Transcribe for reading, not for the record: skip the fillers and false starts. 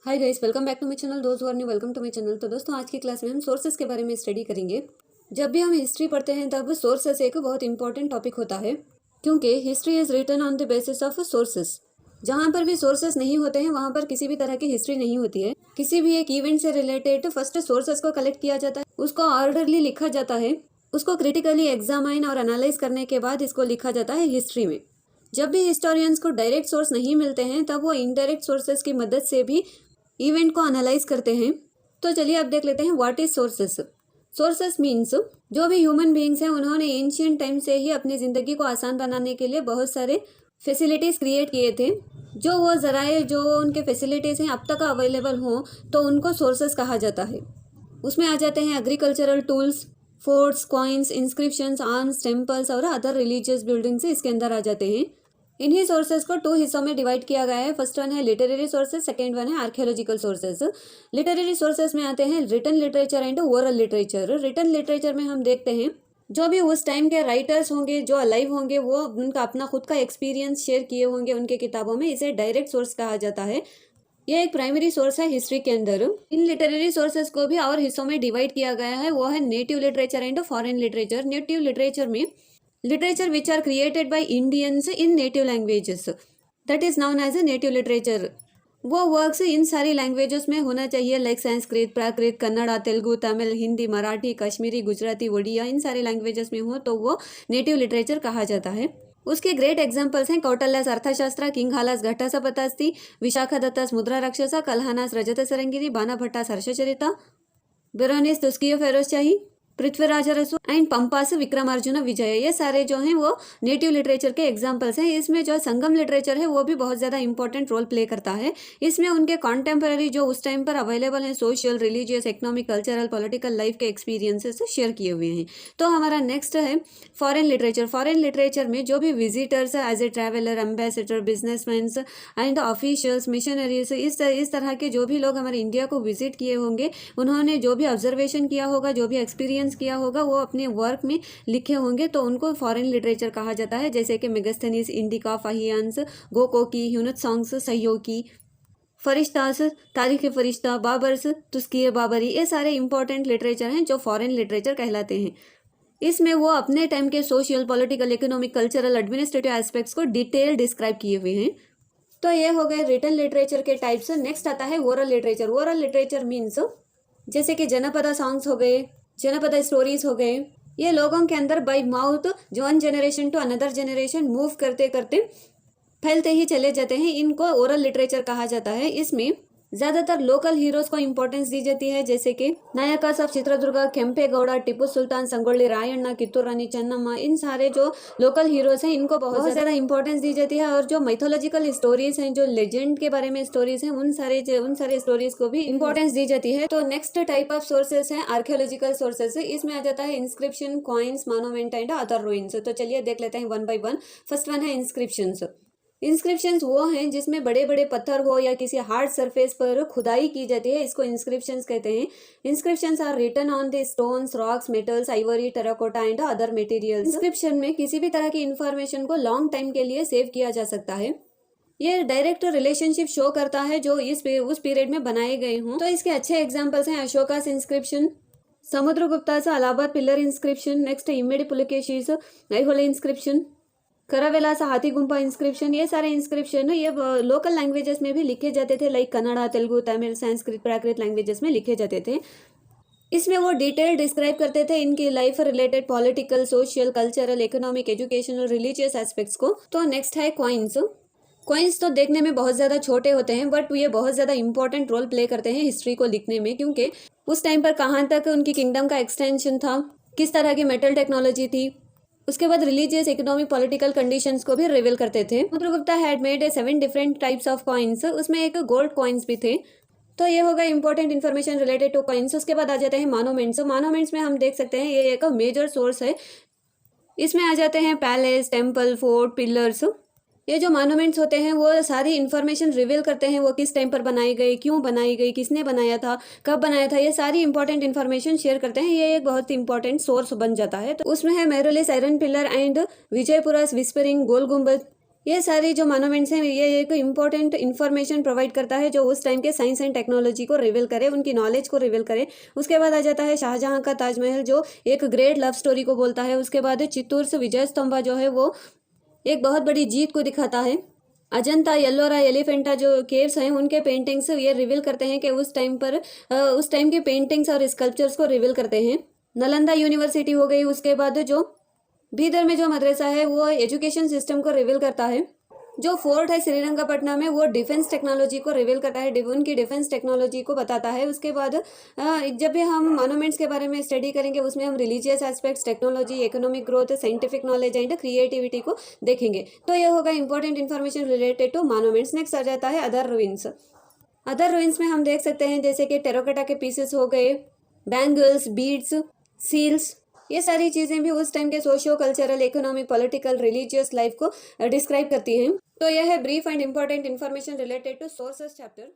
Hi guys, welcome back to my channel. दोस्त are new, welcome to my channel. तो दोस्तों, आज की क्लास में हम सोर्सेस के बारे में स्टडी करेंगे। जब भी हम हिस्ट्री पढ़ते हैं तब सोर्सेस एक बहुत इंपॉर्टेंट टॉपिक होता है, क्योंकि history is written on the basis of sources. जहाँ पर भी सोर्सेस नहीं होते हैं वहाँ पर किसी भी तरह की हिस्ट्री नहीं होती है। किसी भी एक इवेंट से रिलेटेड फर्स्ट सोर्सेस को कलेक्ट किया जाता है, उसको ऑर्डरली लिखा जाता है, उसको क्रिटिकली एग्जामाइन और एनालाइज करने के बाद इसको लिखा जाता है हिस्ट्री में। जब भी हिस्टोरियंस को डायरेक्ट सोर्स नहीं मिलते हैं तब वो इनडायरेक्ट सोर्सेस की मदद से भी इवेंट को एनालाइज करते हैं। तो चलिए अब देख लेते हैं what is sources. Sources means जो भी ह्यूमन बीइंग्स हैं उन्होंने एंशियंट टाइम से ही अपनी ज़िंदगी को आसान बनाने के लिए बहुत सारे फैसिलिटीज़ क्रिएट किए थे। जो वो ज़राए जो उनके फैसिलिटीज़ हैं अब तक अवेलेबल हों तो उनको सोर्सेस कहा जाता है। उसमें आ जाते हैं agricultural tools, forts, coins, inscriptions, arms, temples और अदर रिलीजियस बिल्डिंग्स इसके अंदर आ जाते हैं। इन्हीं सोर्सेज को 2 हिस्सों में डिवाइड किया गया है। फर्स्ट वन है लिटरेरी सोर्सेज, सेकेंड वन है आर्कियोलॉजिकल सोर्सेज। लिटरेरी सोर्सेज में आते हैं written literature and oral literature. Written literature में हम देखते हैं जो भी उस टाइम के राइटर्स होंगे, जो अलाइव होंगे, वो उनका अपना खुद का एक्सपीरियंस शेयर किए होंगे उनके किताबों में, इसे डायरेक्ट सोर्स कहा जाता है। यह एक प्राइमरी सोर्स है हिस्ट्री के अंदर। इन लिटरेरी सोर्सेज को भी और हिस्सों में डिवाइड किया गया है, वो है native literature and foreign literature. Native literature में literature which are created by Indians in native languages, that is known as a native literature। वो वर्क्स इन सारी लैंग्वेजेस में होना चाहिए, लाइक संस्कृत, प्राकृत, कन्नड़ा, तेलुगु, तमिल, हिंदी, मराठी, कश्मीरी, गुजराती, उड़िया, इन सारे लैंग्वेजेस में हो तो वो नेटिव लिटरेचर कहा जाता है। उसके ग्रेट एग्जांपल्स हैं कौटल्यास अर्थशास्त्र, किंगहालास घट्टसपतास्ति, विशाखदत्तास मुद्रा राक्षसा, कल्हानास रजत सरंगिरी, बाना भट्टास हर्षचरिता, बेरोनिस तुस्कियो फेरोजशाही, पृथ्वीराज रसु एंड पंपास विक्रमार्जुन विजय, ये सारे जो हैं वो नेटिव लिटरेचर के एग्जांपल्स हैं। इसमें जो संगम लिटरेचर है वो भी बहुत ज़्यादा इंपॉर्टेंट रोल प्ले करता है। इसमें उनके कॉन्टेम्पररी जो उस टाइम पर अवेलेबल हैं social, religious, economic, cultural, political life के एक्सपीरियंसेस शेयर किए हुए हैं। तो हमारा नेक्स्ट है फॉरेन लिटरेचर। फॉरेन लिटरेचर में जो भी visitors as a traveller, ambassador, businessman and officials, missionaries, इस तरह के जो भी लोग हमारे इंडिया को विजिट किए होंगे, उन्होंने जो भी ऑब्जर्वेशन किया होगा, जो भी एक्सपीरियंस किया होगा, वो अपने वर्क में लिखे होंगे तो उनको फॉरेन लिटरेचर कहा जाता है। जैसे कि मेगास्थनीज, इंडिका, फाहियान्स, गोकोकी, ह्यूनत सॉन्ग्स, सहयोगी, फरिश्तास, तारीख फरिश्ता, बाबर्स, तुस्किए बाबरी, ये सारे इंपॉर्टेंट लिटरेचर हैं जो फॉरेन लिटरेचर कहलाते हैं। इसमें वो अपने टाइम के social, political, economic, cultural, administrative aspects को डिटेल डिस्क्राइब किए हुए हैं। तो ये हो गए रिटन लिटरेचर के टाइप्स। नेक्स्ट आता है oral literature. Oral literature means जैसे कि जनपदा सॉन्ग्स हो गए, जनपद स्टोरीज हो गए, ये लोगों के अंदर by mouth one generation to another generation move करते करते फैलते ही चले जाते हैं। इनको ओरल लिटरेचर कहा जाता है। इसमें ज़्यादातर लोकल हीरोज को इंपॉर्टेंस दी जाती है, जैसे कि नायकास ऑफ चित्रदुर्गा, केम्पेगौड़ा, टिप्पू सुल्तान, संगोली रायण्णा, कित्तूर रानी चन्नम्मा, इन सारे जो लोकल हीरोज हैं इनको बहुत ज़्यादा इंपॉर्टेंस दी जाती है। और जो माइथोलॉजिकल स्टोरीज हैं, जो लेजेंड के बारे में स्टोरीज हैं, उन सारे स्टोरीज को भी इंपॉर्टेंस दी जाती है। तो नेक्स्ट टाइप ऑफ सोर्सेस हैं आर्कियोलॉजिकल सोर्सेस। इसमें आ जाता है inscription, coins, monument and other ruins. तो चलिए देख लेते हैं one by one. First one है इंस्क्रिप्शंस। इंस्क्रिप्शंस वो हैं जिसमें बड़े बड़े पत्थर हो या किसी हार्ड सरफेस पर खुदाई की जाती है, इसको इंस्क्रिप्शंस कहते हैं। Inscriptions are written on the stones, rocks, metals, ivory, terracotta and other materials. Inscription में किसी भी तरह की इंफॉर्मेशन को लॉन्ग टाइम के लिए सेव किया जा सकता है। ये डायरेक्ट रिलेशनशिप शो करता है जो उस पीरियड में बनाए गए हों। तो इसके अच्छे एग्जाम्पल्स हैं Ashoka's inscription, Samudragupta's Allahabad pillar inscription, next इम्मेडी पुलकेशीस ऐहोले इंस्क्रिप्शन, करावेलास हाथी गुम्फा इंस्क्रिप्शन। ये सारे इंस्क्रिप्शन ये लोकल लैंग्वेजेस में भी लिखे जाते थे, लाइक कन्नड़ा, तेलुगु, तमिल, संस्कृत, प्राकृत लैंग्वेजेस में लिखे जाते थे। इसमें वो डिटेल डिस्क्राइब करते थे इनकी life related political, social, cultural, economic, educational, religious aspects को। तो नेक्स्ट है कॉइन्स। कॉइन्स तो देखने में बहुत ज़्यादा छोटे होते हैं, बट ये बहुत ज़्यादा इंपॉर्टेंट रोल प्ले करते हैं हिस्ट्री को लिखने में, क्योंकि उस टाइम पर कहाँ तक उनकी किंगडम का एक्सटेंशन था, किस तरह की मेटल टेक्नोलॉजी थी, उसके बाद रिलीजियस, इकोनॉमिक, पॉलिटिकल कंडीशंस को भी रिवील करते थे। Samudragupta had made 7 different types of coins, उसमें एक गोल्ड कॉइन्स भी थे। तो ये होगा important information related two coins. उसके बाद आ जाते हैं मॉन्यूमेंट्स। मॉन्यूमेंट्स में हम देख सकते हैं ये एक मेजर सोर्स है। इसमें आ जाते हैं पैलेस, टेम्पल, फोर्ट, पिलर्स। ये जो मॉन्यूमेंट्स होते हैं वो सारी इन्फॉर्मेशन रिवील करते हैं, वो किस टाइम पर बनाई गई, क्यों बनाई गई, किसने बनाया था, कब बनाया था, ये सारी इंपॉर्टेंट इन्फॉर्मेशन शेयर करते हैं। ये एक बहुत इंपॉर्टेंट सोर्स बन जाता है। तो उसमें है Mehrauli's iron pillar and Vijayapura whispering Gol Gumbaz, ये सारे जो मॉन्यूमेंट्स हैं ये एक इम्पॉर्टेंट इन्फॉर्मेशन प्रोवाइड करता है जो उस टाइम के साइंस एंड टेक्नोलॉजी को रिवील करे, उनकी नॉलेज को रिवील करे। उसके बाद आ जाता है शाहजहाँ का ताजमहल जो एक ग्रेट लव स्टोरी को बोलता है। उसके बाद चित्तूर से विजय स्तंभा जो है वो एक बहुत बड़ी जीत को दिखाता है। अजंता, एलोरा, एलिफेंटा जो केव्स हैं उनके पेंटिंग्स ये रिवील करते हैं कि उस टाइम के पेंटिंग्स और स्कल्पचर्स को रिवील करते हैं। नालंदा यूनिवर्सिटी हो गई। उसके बाद जो बीदर में जो मदरसा है वो एजुकेशन सिस्टम को रिवील करता है। जो फोर्ट है श्रीरंगपट्टनम में वो डिफेंस टेक्नोलॉजी को रिवील करता है, उनकी डिफेंस टेक्नोलॉजी को बताता है। उसके बाद जब भी हम मॉन्यूमेंट्स के बारे में स्टडी करेंगे उसमें हम religious aspects, technology, economic growth, scientific knowledge and creativity को देखेंगे। तो ये होगा important information related to monuments. Next आ जाता है अदर रूइंस। अदर रूइंस में हम देख सकते हैं जैसे कि टेराकोटा के पीसेस हो गए, बैंगल्स, बीड्स, सील्स, ये सारी चीज़ें भी उस टाइम के socio cultural, economic, political, religious life को डिस्क्राइब करती हैं। तो यह है brief and important information related to sources chapter.